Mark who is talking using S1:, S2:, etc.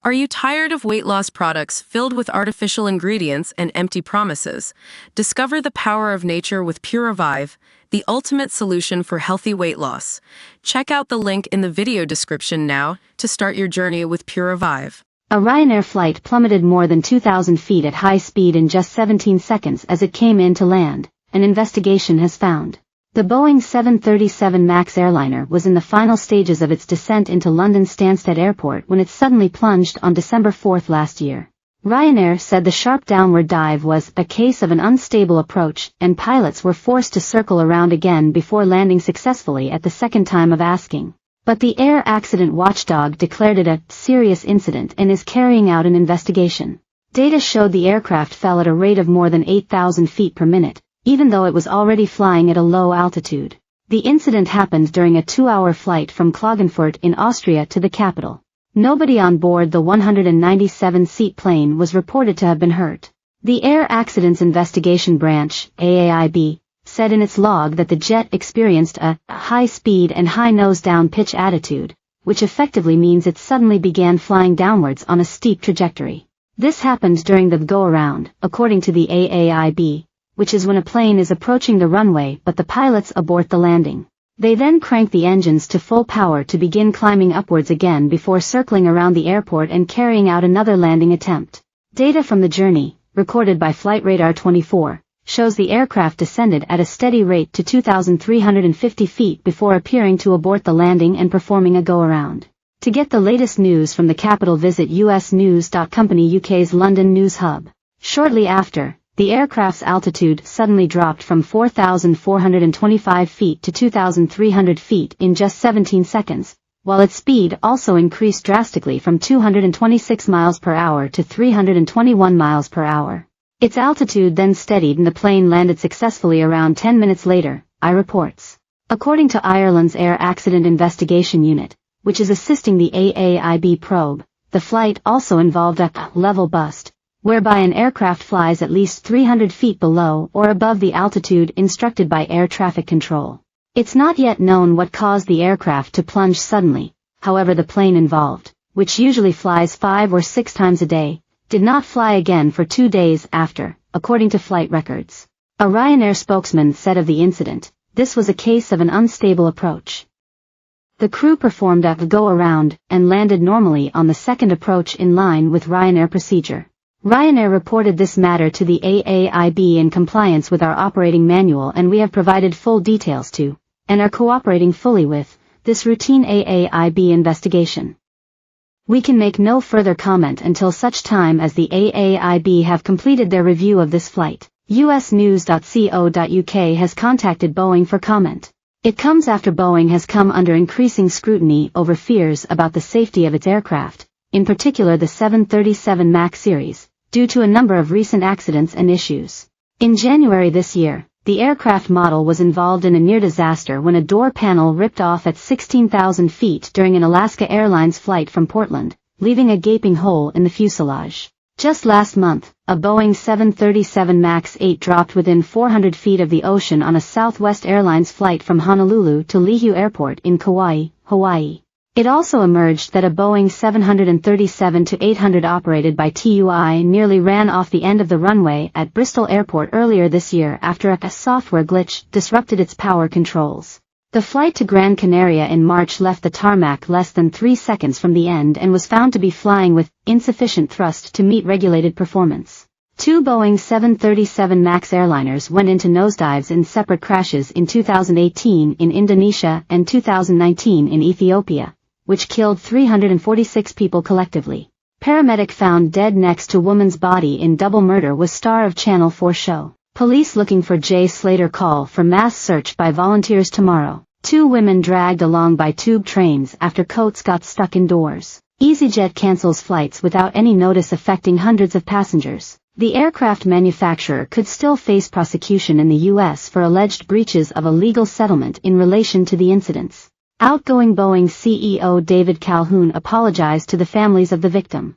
S1: Are you tired of weight loss products filled with artificial ingredients and empty promises? Discover the power of nature with Pure Revive, the ultimate solution for healthy weight loss. Check out the link in the video description now to start your journey with Pure Revive.
S2: A Ryanair flight plummeted more than 2,000 feet at high speed in just 17 seconds as it came in to land, an investigation has found. The Boeing 737 MAX airliner was in the final stages of its descent into London's Stansted Airport when it suddenly plunged on December 4 last year. Ryanair said the sharp downward dive was a case of an unstable approach, and pilots were forced to circle around again before landing successfully at the second time of asking. But the air accident watchdog declared it a serious incident and is carrying out an investigation. Data showed the aircraft fell at a rate of more than 8,000 feet per minute, even though it was already flying at a low altitude. The incident happened during a 2-hour flight from Klagenfurt in Austria to the capital. Nobody on board the 197-seat plane was reported to have been hurt. The Air Accidents Investigation Branch, AAIB, said in its log that the jet experienced a high speed and high nose-down pitch attitude, which effectively means it suddenly began flying downwards on a steep trajectory. This happened during the go-around, according to the AAIB, which is when a plane is approaching the runway but the pilots abort the landing. They then crank the engines to full power to begin climbing upwards again before circling around the airport and carrying out another landing attempt. Data from the journey, recorded by Flight Radar 24, shows the aircraft descended at a steady rate to 2,350 feet before appearing to abort the landing and performing a go-around. To get the latest news from the capital, visit usnews.company UK's London news hub. Shortly after, the aircraft's altitude suddenly dropped from 4,425 feet to 2,300 feet in just 17 seconds, while its speed also increased drastically from 226 miles per hour to 321 miles per hour. Its altitude then steadied and the plane landed successfully around 10 minutes later, I reports. According to Ireland's Air Accident Investigation Unit, which is assisting the AAIB probe, the flight also involved a level bust, whereby an aircraft flies at least 300 feet below or above the altitude instructed by air traffic control. It's not yet known what caused the aircraft to plunge suddenly. However, the plane involved, which usually flies 5 or 6 times a day, did not fly again for 2 days after, according to flight records. A Ryanair spokesman said of the incident, "This was a case of an unstable approach." The crew performed a go-around and landed normally on the second approach in line with Ryanair procedure. Ryanair reported this matter to the AAIB in compliance with our operating manual, and we have provided full details to, and are cooperating fully with, this routine AAIB investigation. We can make no further comment until such time as the AAIB have completed their review of this flight. usnews.co.uk has contacted Boeing for comment. It comes after Boeing has come under increasing scrutiny over fears about the safety of its aircraft, in particular the 737 MAX series, due to a number of recent accidents and issues. In January this year, the aircraft model was involved in a near disaster when a door panel ripped off at 16,000 feet during an Alaska Airlines flight from Portland, leaving a gaping hole in the fuselage. Just last month, a Boeing 737 MAX 8 dropped within 400 feet of the ocean on a Southwest Airlines flight from Honolulu to Lihue Airport in Kauai, Hawaii. It also emerged that a Boeing 737-800 operated by TUI nearly ran off the end of the runway at Bristol Airport earlier this year after a software glitch disrupted its power controls. The flight to Gran Canaria in March left the tarmac less than 3 seconds from the end and was found to be flying with insufficient thrust to meet regulated performance. 2 Boeing 737 MAX airliners went into nosedives in separate crashes in 2018 in Indonesia and 2019 in Ethiopia, which killed 346 people collectively. Paramedic found dead next to woman's body in double murder was star of Channel 4 show. Police looking for Jay Slater call for mass search by volunteers tomorrow. 2 women dragged along by tube trains after coats got stuck indoors. EasyJet cancels flights without any notice affecting hundreds of passengers. The aircraft manufacturer could still face prosecution in the U.S. for alleged breaches of a legal settlement in relation to the incidents. Outgoing Boeing CEO David Calhoun apologized to the families of the victim.